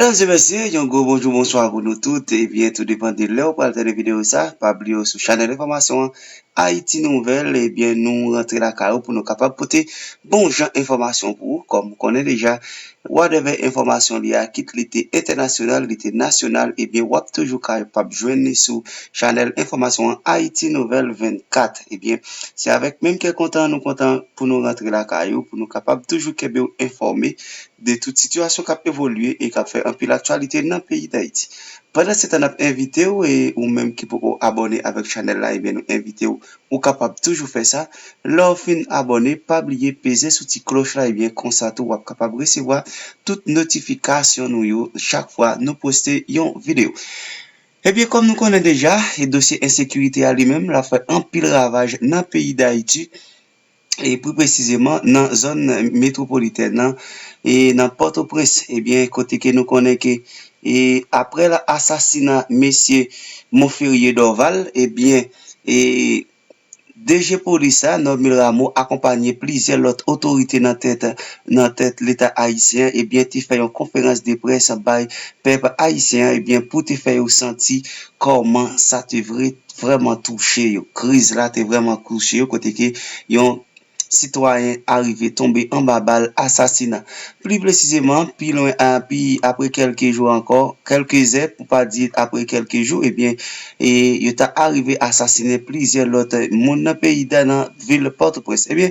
Mesdames et messieurs, un gros bonjour, bonsoir pour nous toutes. Et bien, tout dépend de l'heure pour la vidéo ça. Pas oublier sur chaîne d'information Haïti Nouvelle. Et bien, nous rentrer la carrière pour nous capables de porter bon genre information pour vous. Comme vous connaissez déjà, whatever information liée à quitte l'été international, l'été national, et bien, wap toujours capable de joindre sur chaîne information Haïti Nouvelle 24. Et bien, c'est avec même quel content nous content pour nous rentrer la carrière, pour nous capables toujours informer de toute situation qui a évolué et qui a fait un peu l'actualité dans le pays d'Haïti. Pendant ce temps, on a invité ou même qui peut abonner avec channel là, et bien nous inviter ou capable toujours faire ça. Leur fin abonner, pas oublier peser sur petite cloche là, et bien comme ça tout capable recevoir toute notification nous chaque fois nous poster une vidéo. Eh bien, comme nous connaissons déjà, le dossier insécurité à lui-même, l'a fait un pile ravage dans le pays d'Haïti. Et plus précisément dans la zone métropolitaine et dans Port-au-Prince. Eh bien, côté que nous connaissons que et après l'assassinat monsieur Montferrier d'Orval, eh bien, et DG Police, Normil Rameau, accompagné plusieurs autres autorités dans tête l'État haïtien, et bien, tu fait une conférence de presse by peuple haïtien, et bien, pour te faire sentir comment ça te vraiment touché, crise là, t'es vraiment touché, côté que, yon citoyen arrivé tombé en bas balle assassinat. Plus précisément, puis loin puis après quelques jours encore, quelques heures pour pas dire après quelques jours, eh bien et il est arrivé assassiner plusieurs autres monde dans pays dans ville Port-au-Prince. Eh bien,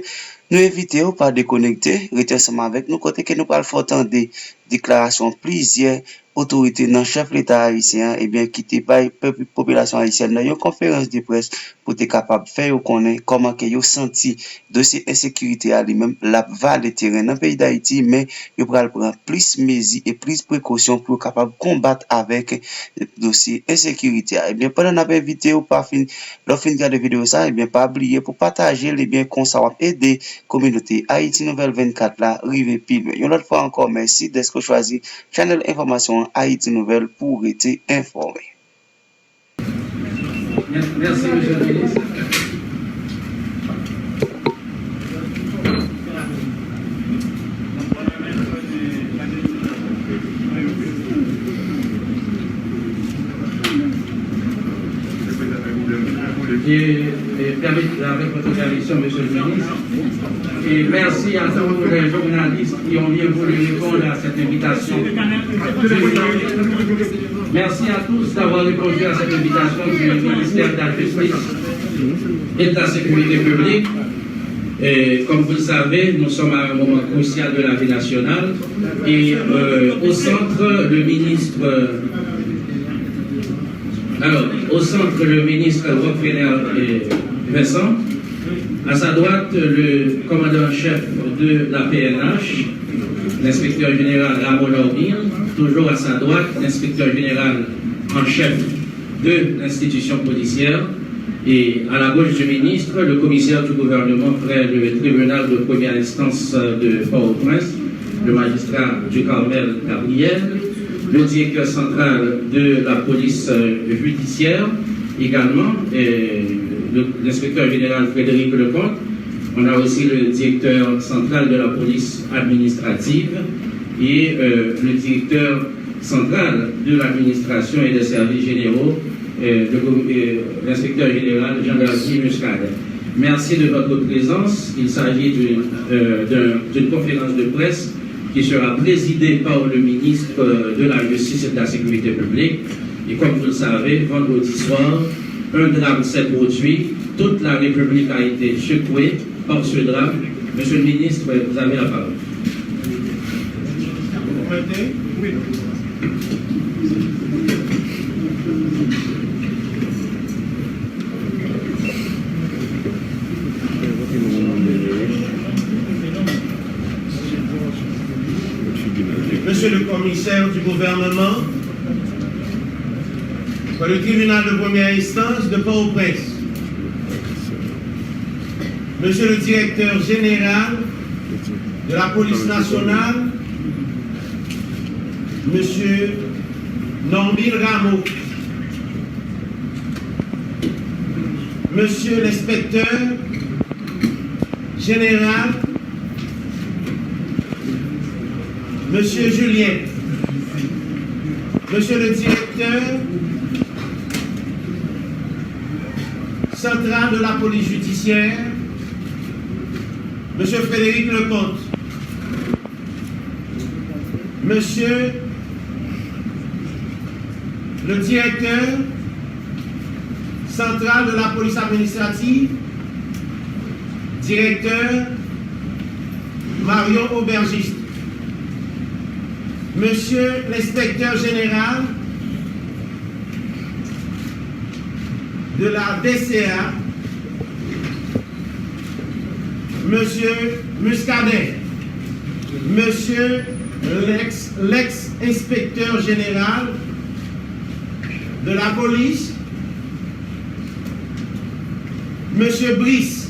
nous invitons pas déconnecter, rester ensemble avec nous côté que nous parlons fort des déclarations plusieurs autorités dans chef l'État haïtien et bien quitter par population haïtienne dans une conférence de presse pour être capable de faire connaître comment que yo senti dossier insécurité à lui-même la val de terrain dans le pays d'Haïti mais yo pral prendre plus mesures et plus précautions pour capable combattre avec dossier insécurité. Et bien pendant n'a invité ou pas fin leur fin de vidéo ça et bien pas oublier pour partager les biens qu'on ça va aider communauté Haïti Nouvelle 24 là rive pile. Une autre fois encore merci d'être choisi channel information Haïti Nouvelle pour être informé. Merci, monsieur le ministre. Avec votre permission, monsieur le ministre, et merci à tous les journalistes qui ont bien voulu répondre à cette invitation. Merci à tous d'avoir répondu à cette invitation du ministère de la Justice et de la Sécurité publique. Et comme vous le savez, nous sommes à un moment crucial de la vie nationale et au centre, le ministre Rockefeller Vincent, à sa droite, le commandant-chef de la PNH, l'inspecteur général Ramon Normil, toujours à sa droite, l'inspecteur général en chef de l'institution policière, et à la gauche du ministre, le commissaire du gouvernement près le tribunal de première instance de Port-au-Prince, le magistrat du Carmel Gabriel, le directeur central de la police judiciaire, également, l'inspecteur général Frédéric Lecomte. On a aussi le directeur central de la police administrative et le directeur central de l'administration et des services généraux, l'inspecteur général Jean-Gabriel Muscadet. Merci de votre présence. Il s'agit d'une conférence de presse qui sera présidée par le ministre de la Justice et de la Sécurité publique. Et comme vous le savez, vendredi soir, un drame s'est produit. Toute la République a été secouée par ce drame. Monsieur le ministre, vous avez la parole. Vous permettez ? Oui. Monsieur le commissaire du gouvernement, par le tribunal de première instance de Port-au-Prince, Monsieur le directeur général de la police nationale, Monsieur Normil Rameau, Monsieur l'inspecteur général, Monsieur Julien, Monsieur le directeur central de la police judiciaire, Monsieur Frédéric Lecomte, Monsieur le directeur central de la police administrative, directeur Marion Aubergiste, Monsieur l'inspecteur général de la DCA, Monsieur Muscadet, Monsieur l'ex-inspecteur général de la police, Monsieur Brice,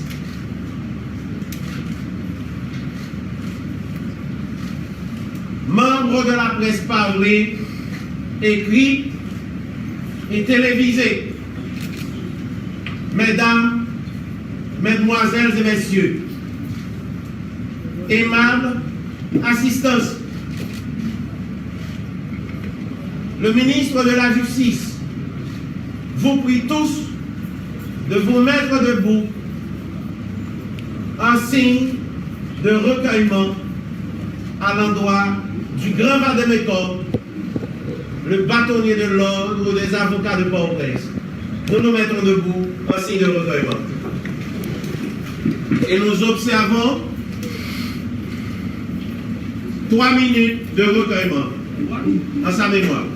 membre de la presse parlée, écrite et télévisée, Mesdames, Mesdemoiselles et Messieurs, aimable assistance, le ministre de la Justice vous prie tous de vous mettre debout en signe de recueillement à l'endroit du grand Vademecum, le bâtonnier de l'ordre des avocats de Port-au-Prince. Nous nous mettons debout en signe de recueillement. Et nous observons 3 minutes de recueillement en sa mémoire.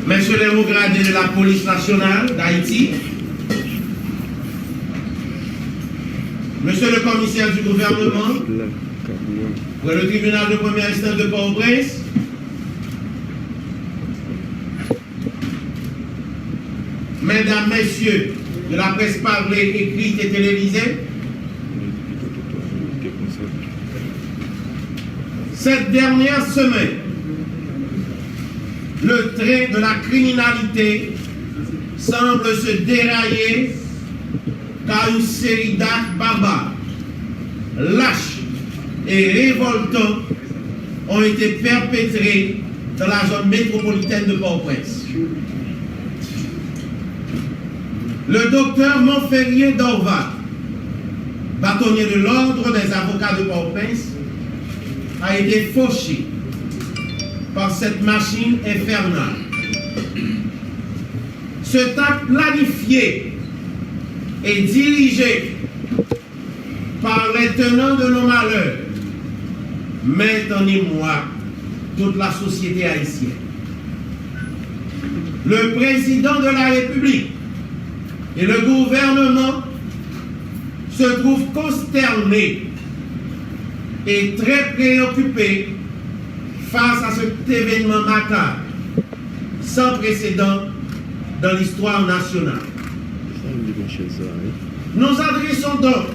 Messieurs les hauts gradés de la police nationale d'Haïti, Monsieur le commissaire du gouvernement pour le tribunal de première instance de Port-au-Prince, Mesdames, Messieurs de la presse parlée, écrite et télévisée, cette dernière semaine, le train de la criminalité semble se dérailler car une série d'actes barbares, lâches et révoltants ont été perpétrés dans la zone métropolitaine de Port-au-Prince. Le docteur Montferrier Dorval, bâtonnier de l'ordre des avocats de Port-au-Prince, a été fauché par cette machine infernale. Ce acte planifié et dirigé par les tenants de nos malheurs met en émoi toute la société haïtienne. Le président de la République et le gouvernement se trouvent consternés et très préoccupés face à cet événement macabre, sans précédent dans l'histoire nationale. Nous adressons donc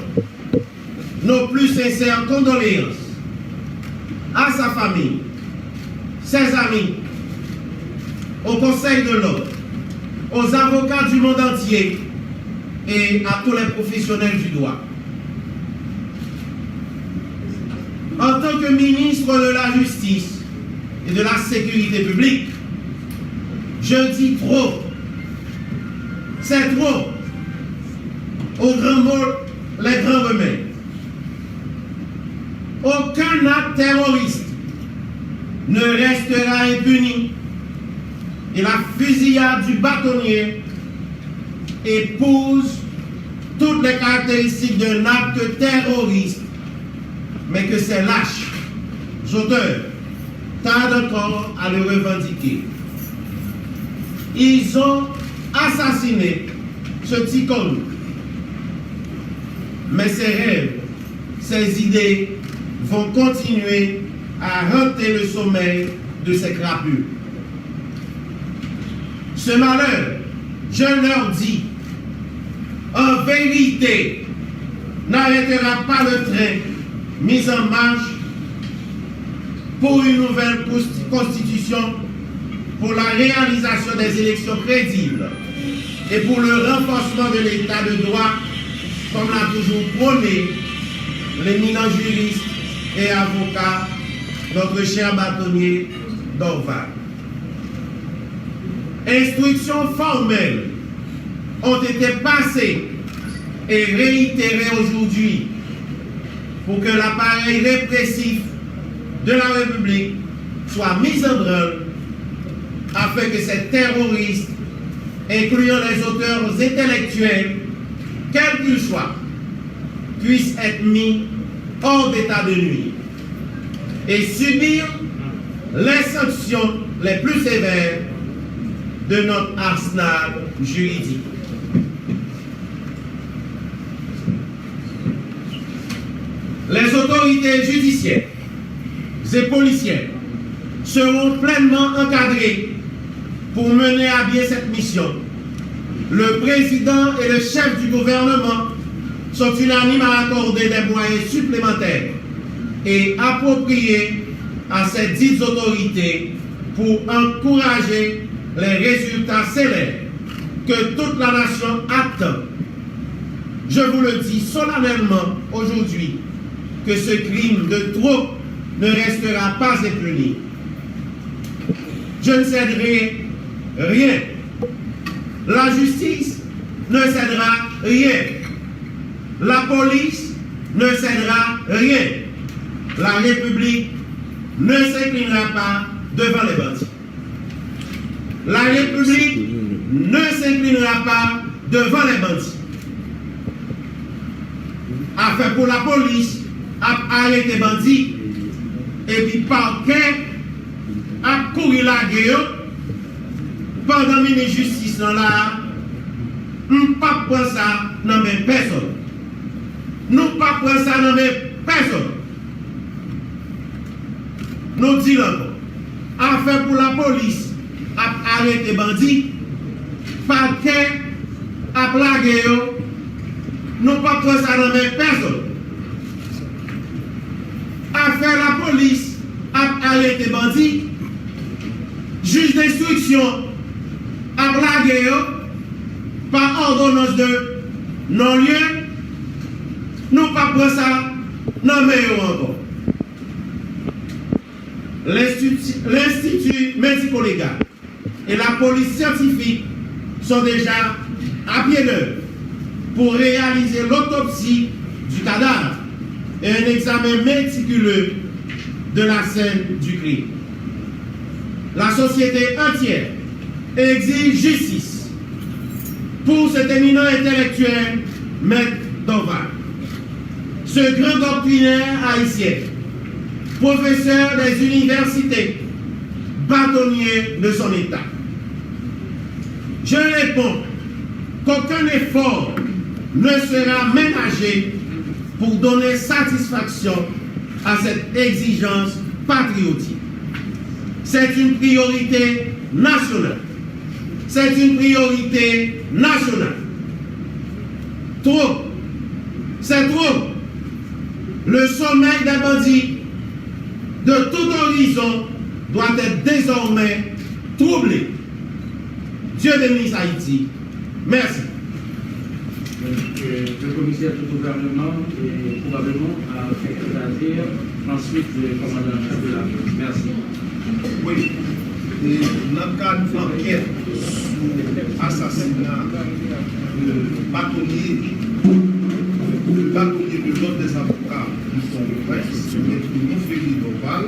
nos plus sincères condoléances à sa famille, ses amis, au Conseil de l'ordre, aux avocats du monde entier et à tous les professionnels du droit. En tant que ministre de la Justice et de la Sécurité publique, je dis trop. C'est trop. Au grand mot, les grands remèdes. Aucun acte terroriste ne restera impuni et la fusillade du bâtonnier épouse toutes les caractéristiques d'un acte terroriste, mais que ces lâches auteurs tardent encore à le revendiquer. Ils ont assassiné ce petit con. Mais ces rêves, ces idées vont continuer à hanter le sommeil de ces crapules. Ce malheur, je leur dis, en vérité, n'arrêtera pas le train mis en marche pour une nouvelle constitution, pour la réalisation des élections crédibles et pour le renforcement de l'état de droit, comme l'a toujours prôné l'éminent juriste et avocat, notre cher bâtonnier Dorval. Instructions formelles ont été passées et réitérées aujourd'hui pour que l'appareil répressif de la République soit mis en branle afin que ces terroristes, incluant les auteurs intellectuels, quels qu'ils soient, puissent être mis hors d'état de nuire et subir les sanctions les plus sévères de notre arsenal juridique. Les autorités judiciaires et policières seront pleinement encadrées pour mener à bien cette mission. Le président et le chef du gouvernement sont unanimes à accorder des moyens supplémentaires et appropriés à ces dites autorités pour encourager les résultats célèbres que toute la nation attend. Je vous le dis solennellement aujourd'hui que ce crime de trop ne restera pas impuni. Je ne céderai rien. La justice ne cédera rien. La police ne cédera rien. La République ne s'inclinera pas devant les bandits. La République ne s'inclinera pas devant les bandits. Afin pour la police à arrêter les bandits et puis parquet à courir la guerre pendant que la justice dans là, nous ne pas prendre ça dans mes personnes. Nous ne pas prendre ça dans mes personnes. Nous disons encore, afin pour la police à arrêter les bandits, parquet à la guerre, nous ne pas prendre ça dans mes personnes. Afin la police à arrêter les bandits, juge d'instruction à la guerre, par ordonnance de non-lieu, nous pas prendre ça dans mes encore. L'Institut médico-légal et la police scientifique sont déjà à pied d'œuvre pour réaliser l'autopsie du cadavre et un examen méticuleux de la scène du crime. La société entière exige justice pour cet éminent intellectuel, Maître Dorval, ce grand doctrinaire haïtien, professeur des universités, bâtonnier de son État. Je réponds qu'aucun effort ne sera ménagé pour donner satisfaction à cette exigence patriotique. C'est une priorité nationale. C'est une priorité nationale. Trop. C'est trop. Le sommeil des bandits de tout horizon doit être désormais troublé. Dieu bénisse Haïti. Merci. Le commissaire du gouvernement et probablement a quelque chose à dire. Ensuite, le commandant chef de la police. Merci. Oui. Et dans le cadre d'enquête sur l'assassinat de bâtonnier de l'ordre des avocats du Congrès, M. Félix Doval,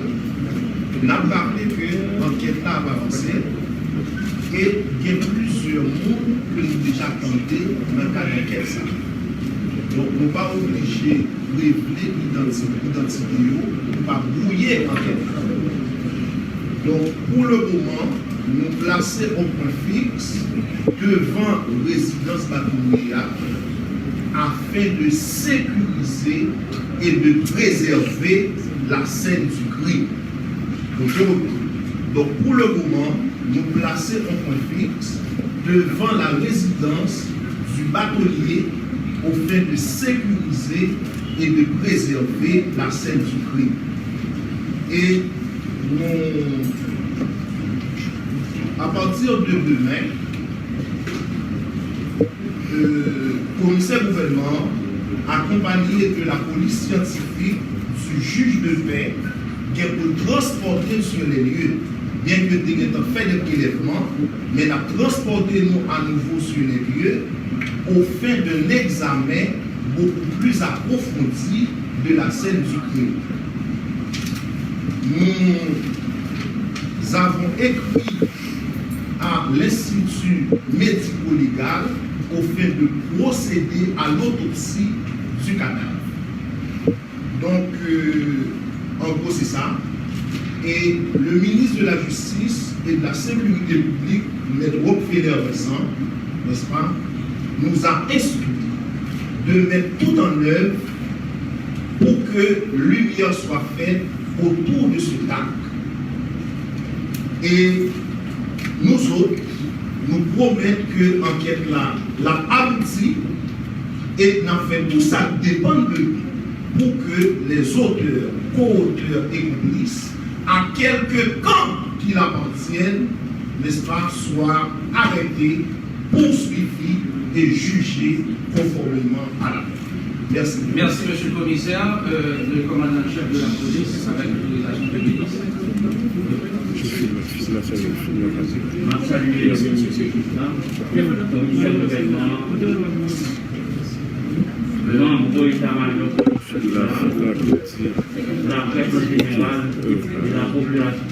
on a parlé que l'enquête a avancé et il y a plusieurs mots que nous déjà tentés dans le cadre d'enquête. Donc, nous ne sommes pas obligés de révéler l'identité, nous ne pas brouiller l'enquête. Donc, pour le moment, nous plaçons au point fixe devant la résidence bâtonnier afin de sécuriser et de préserver la scène du crime. Donc, pour le moment, nous plaçons au point fixe devant la résidence du bâtonnier afin de sécuriser et de préserver la scène du crime. Et à partir de demain, le commissaire gouvernement, accompagné de la police scientifique, du juge de paix, qui est pour transporter sur les lieux, bien que nous ayons fait des prélèvements, mais nous avons transporté nous à nouveau sur les lieux au fin d'un examen beaucoup plus approfondi de la scène du crime. Nous avons écrit à l'Institut médico-légal au fin de procéder à l'autopsie du cadavre. Donc, en gros, c'est ça. Et le ministre de la Justice et de la Sécurité publique, M. Rockefeller Vincent, n'est-ce pas, nous a instruit de mettre tout en œuvre pour que lumière soit faite autour de ce acte. Et nous autres, nous promettons que l'enquête là, l'a abouti et n'a fait tout ça dépend de nous pour que les auteurs, co-auteurs et complices, à quelques camps qui l'appartiennent, n'est-ce pas, soient arrêtés, poursuivis et jugés conformément à la loi. Merci. Merci, monsieur le commissaire. Le commandant-chef de la police, avec l'autorisation du ministre. Je salue le ministre le commissaire de gouvernement, le membre de l'état-major, la presse générale et la population.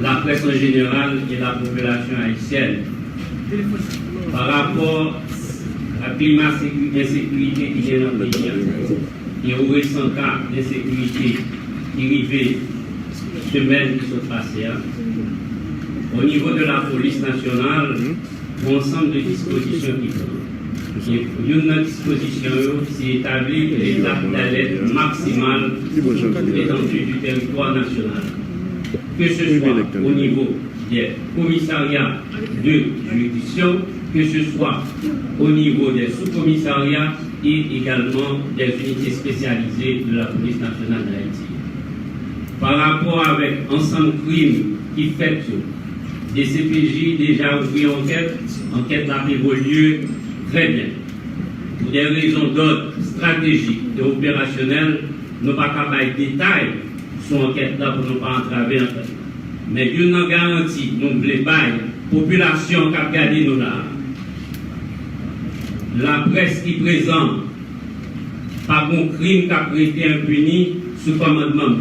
La presse en général et la population haïtienne. Par rapport à climat d'insécurité qui est dans le pays et au récent cas d'insécurité qui arrivait semaine qui sont passées, au niveau de la police nationale, ensemble de dispositions qui prennent. Une disposition, c'est établir l'état d'alerte maximale de l'étendue du territoire national. Que ce soit au niveau des commissariats de juridiction, que ce soit au niveau des sous-commissariats et également des unités spécialisées de la police nationale d'Haïti. Par rapport avec ensemble crimes qui fait des CPJ déjà ouvert enquête a évolué très bien. Pour des raisons d'ordre stratégique et opérationnel, nous ne pouvons pas faire des détails sur l'enquête là pour ne pas entraver en fait. Mais Dieu nous garantit, nous voulons la population qui a gardé nous là. La presse qui présente par un crime qui a été impuni sous commandement.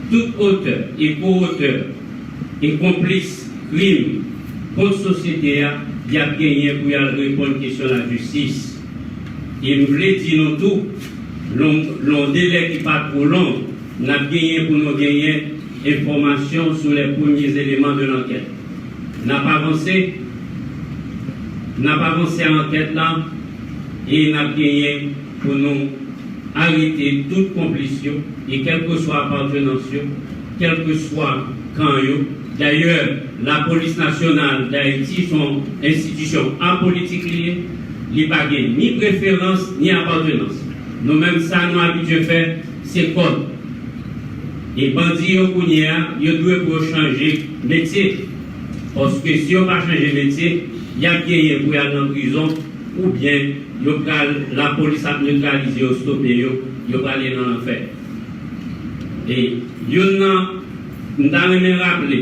Tout auteur et co-auteur et complice crime contre la société, il y a gagné pour répondre à la question de la justice. Et nous voulons dire nous tout, le délai qui n'est pas trop long, nous avons gagné pour nous gagner information sur les premiers éléments de l'enquête. Nous n'avons pas avancé à l'enquête là et nous avons gagné pour nous arrêter toute complice et quelle que soit l'appartenance, quel que soit quand. D'ailleurs, la police nationale d'Haïti sont institutions apolitiques liées, il n'y a ni préférence ni appartenance. Nous-mêmes, ça, nous habitués à faire, c'est code. Et bandits, ils doivent changer métier. Parce que si on va changer de métier, il y a bien pour aller en prison, ou bien la police a neutralisé ou stoppé, il va aller dans l'enfer. Et nous avons rappelé,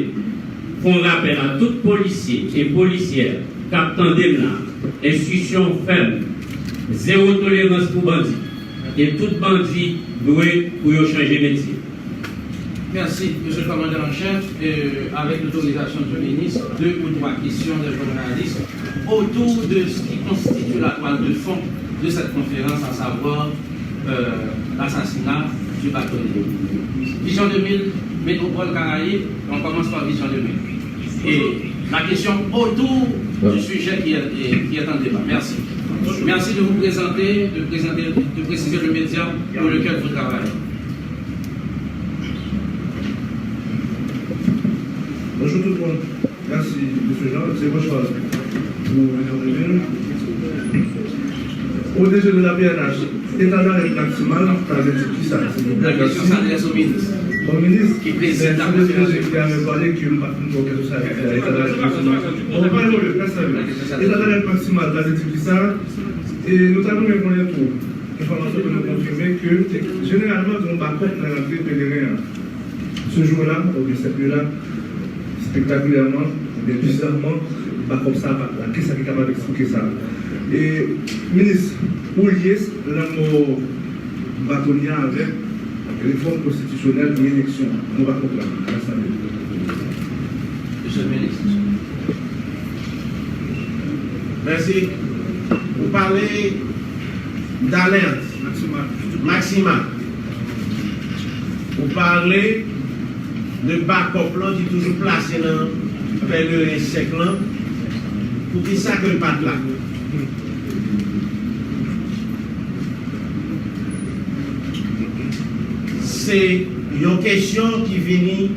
font rappel à tout policier et policière, captant des là, institution ferme, zéro tolérance pour bandits. Et tout bandit doit pour changer de métier. Merci, monsieur le commandant en chef. Avec l'autorisation du ministre, 2 ou 3 questions des journalistes autour de ce qui constitue la toile de fond de cette conférence, à savoir l'assassinat du bâtonnier. Vision 2000, Métropole Caraïbes, on commence par Vision 2000. Et la question autour du sujet qui est en débat. Merci. Merci de vous présenter, de préciser le média pour lequel vous travaillez. Bonjour tout le monde. Merci, M. Jean. C'est votre choix pour venir de ville. Au-dessus de la PNH, état d'arrêt maximal, ça veut dire qui ça? La question s'adresse au ministre. Au ministre Qui préside la conférence. Qui avait parlé que état d'arrêt maximal. On va parler de ça. État d'arrêt maximal, ça veut dire qui ça? Et nous avons même pour information pour nous confirmer que généralement, on va pas dans l'entrée pèlerin. Ce jour-là, ou cette nuit-là, spectaculairement, bizarrement, pas comme ça, qui est capable d'expliquer ça? Et, ministre, où lié le mot bâtonnier avec réforme constitutionnelle et élection? Nous va comprendre. Monsieur le ministre. Merci. Vous parlez d'alerte maximale. Vous parlez de backup là qui est toujours placé dans le pèlerin sec là. Pour qui ça que le pas là? C'est une question qui vient,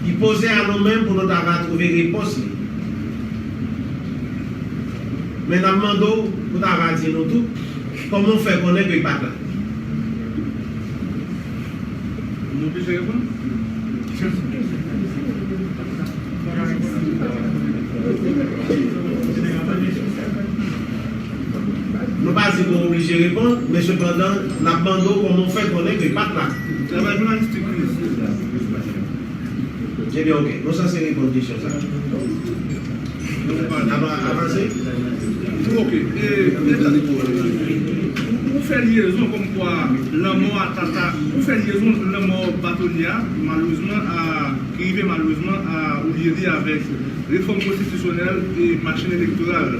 qui posait à nous-mêmes pour nous avoir trouvé réponse. Mais nous demandons, pour avoir dit nous tout, comment on fait connaître que le pas là? Nous pouvons répondre? Nous ne pas dire qu'on est obligé de répondre, mais cependant, nous demandons comment on fait connaître que le pas là. Travail journalistique. Eh bien, ok. Nous, ça, c'est les conditions. Avancez. Ok. Vous faites liaison comme quoi le mot Tata, vous faites liaison le mot bâtonnier, malheureusement, qui arrive malheureusement à lier avec réforme constitutionnelle et machine électorale.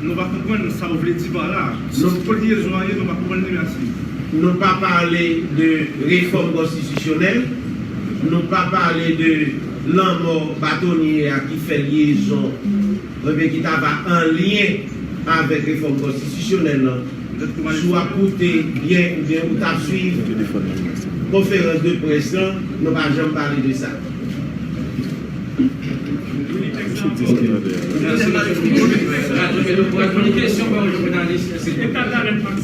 Nous va comprendre ça au dire là. Notre liaison, nous va comprendre merci. Nous ne pas parler de réforme constitutionnelle, nous ne pas parler de l'homme bâtonnier qui fait liaison, qui va en lien avec réforme constitutionnelle. Soit écouter bien ou bien ou t'as suivre conférence de presse, nous ne pas jamais parler de ça.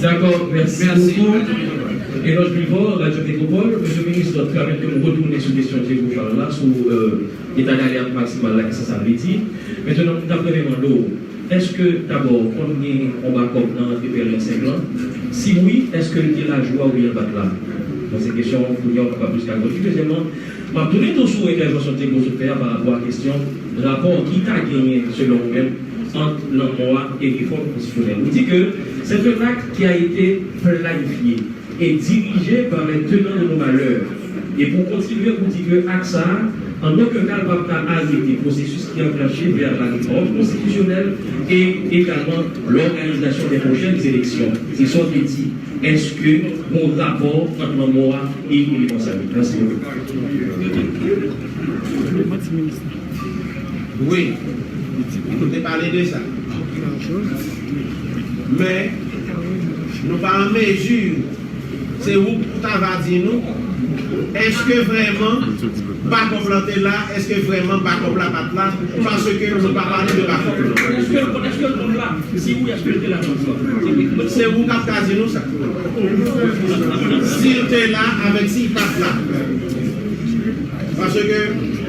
D'accord, merci beaucoup. Et notre niveau, Radio Métropole, monsieur le ministre, permet que nous retournions sur la question que vous parlez là, sur l'état d'alerte maximal, là, que ça veut dire. Maintenant, d'après l'eau, est-ce que d'abord, on va comme dans le PPL 5 ans? Si oui, est-ce que il y a la joie ou il y a pas de là? Dans ces questions, il n'y a pas plus qu'à vous. Deuxièmement, je vais tourner tout sur l'intervention de vous faire par rapport à la question de rapport qui a gagné, selon vous-même, entre l'emploi et réforme constitutionnelle. Vous dites que c'est un acte qui a été planifié et dirigé par les tenants de nos malheurs. Et pour continuer, vous dites que AXA, en aucun cas, ne va pas arrêter le processus qui est enclenché vers la réforme constitutionnelle et également l'organisation des prochaines élections. C'est ça qui dit. Est-ce que mon rapport entre l'emploi et les responsabilités? Merci beaucoup. Oui, nous avons parlé de ça. Mais nous pas en mesure, c'est vous qui avez dit nous, est-ce que vraiment, pas compléter là, est-ce que vraiment pas compléter là, parce que nous ne pas parler de pas compléter. Est-ce que le monde là, si vous avez la c'est vous qui avez dit nous ça. S'il était là, avec s'il passe là. Parce que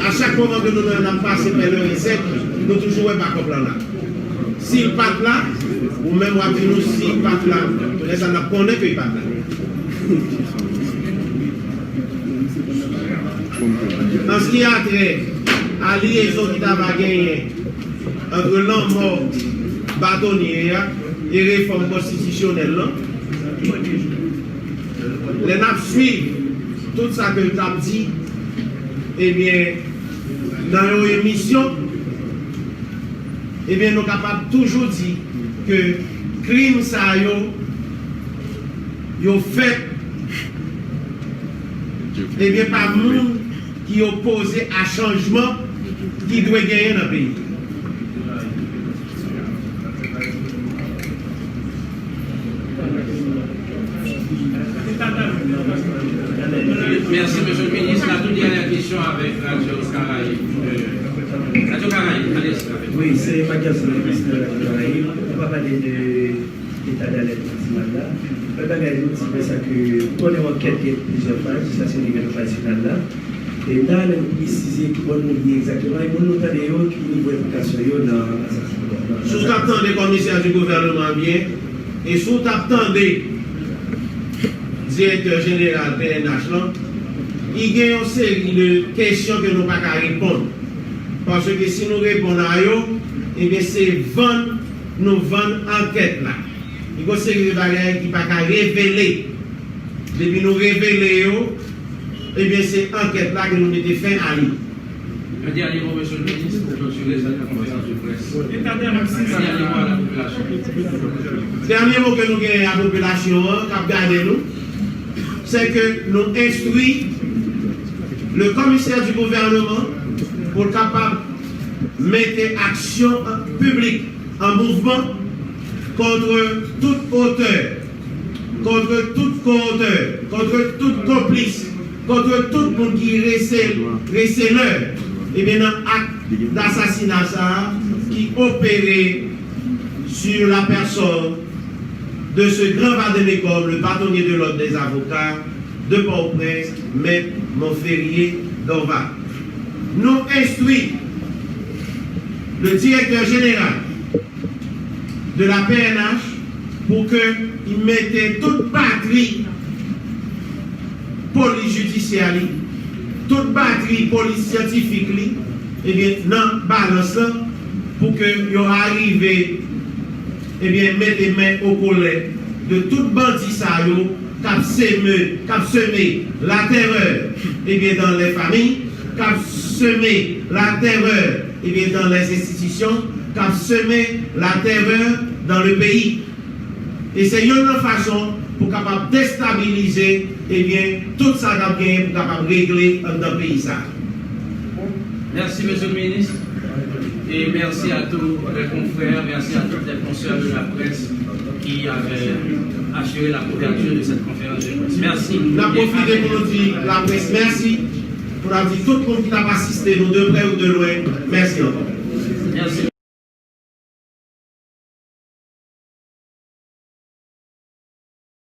à chaque moment que nous avons passé par le recette, nous toujours pas comprendre là. S'il pas là, ou même on dit nous s'il pas là, les gens ne connaissent qu'il pas là. En ce qui a trait à la liaison qui a gagné entre l'homme mort bâtonnier et réforme constitutionnelle, les nappes suivent tout ça que tu as dit, eh bien, dans nos émissions, eh bien, nous sommes capables toujours dire que crime ça yo fait, eh bien, par le monde qui est opposé à changement qui doit gagner dans le pays. Merci, monsieur le ministre. La toute dernière question avec Radio Caraïbe. Radio Caraïbe, allez. Oui, c'est Mathias, le ministre de Radio Caraïbe. On va parler de l'état d'alerte national là. On va regarder c'est ça que pour les enquêtes, il y a plusieurs phases, ça c'est le national là. Et là, on précise qu'on nous exactement, et on nous donne qui niveau d'implication dans l'assassinat. Sous t'attendez des commissaires du gouvernement bien, et sous t'attendez directeur général PNH là, il y a une série de questions que nous ne pouvons pas répondre. Parce que si nous répondons à eux, eh bien c'est nous vendre enquête là. Il y a une série de bagages qui ne peuvent pas révéler. Depuis nous révéler, eh bien c'est enquête là que nous avons fait à lui. Un dernier mot, monsieur le ministre, pour clôturer cette conférence de presse. Dernier mot à la population. Dernier mot que nous avons à la population, qui a gardé nous, c'est que nous instruisons le commissaire du gouvernement pour être capable de mettre action publique en mouvement contre toute auteur, contre tout co-auteur, contre tout complice, contre tout le monde qui est recéleur, et bien un acte d'assassinat qui opérait sur la personne de ce grand vademecum, le bâtonnier de l'ordre des avocats de Port-au-Prince, M. Montferrier d'Orval. Nous instruisons le directeur général de la PNH pour qu'il mette toute batterie police judiciaire, toute batterie police scientifique, et bien, dans balance pour qu'il arrive et bien, mettre les mains au collet de tout bandit qui a semé la terreur et bien, dans les familles, qui a semé la terreur et bien, dans les institutions, qui a semé la terreur dans le pays. Et c'est une façon pour capable déstabiliser et bien, tout ça pour capable régler dans le pays. Merci, monsieur le ministre. Et merci à tous les confrères, merci à toutes les consoeurs de la presse qui avaient assuré la couverture de cette conférence de presse. Merci. La profité pour nous dire la presse, merci. Pour nous dire tout le monde qui n'a pas assisté, nous de près ou de loin, merci encore. Merci.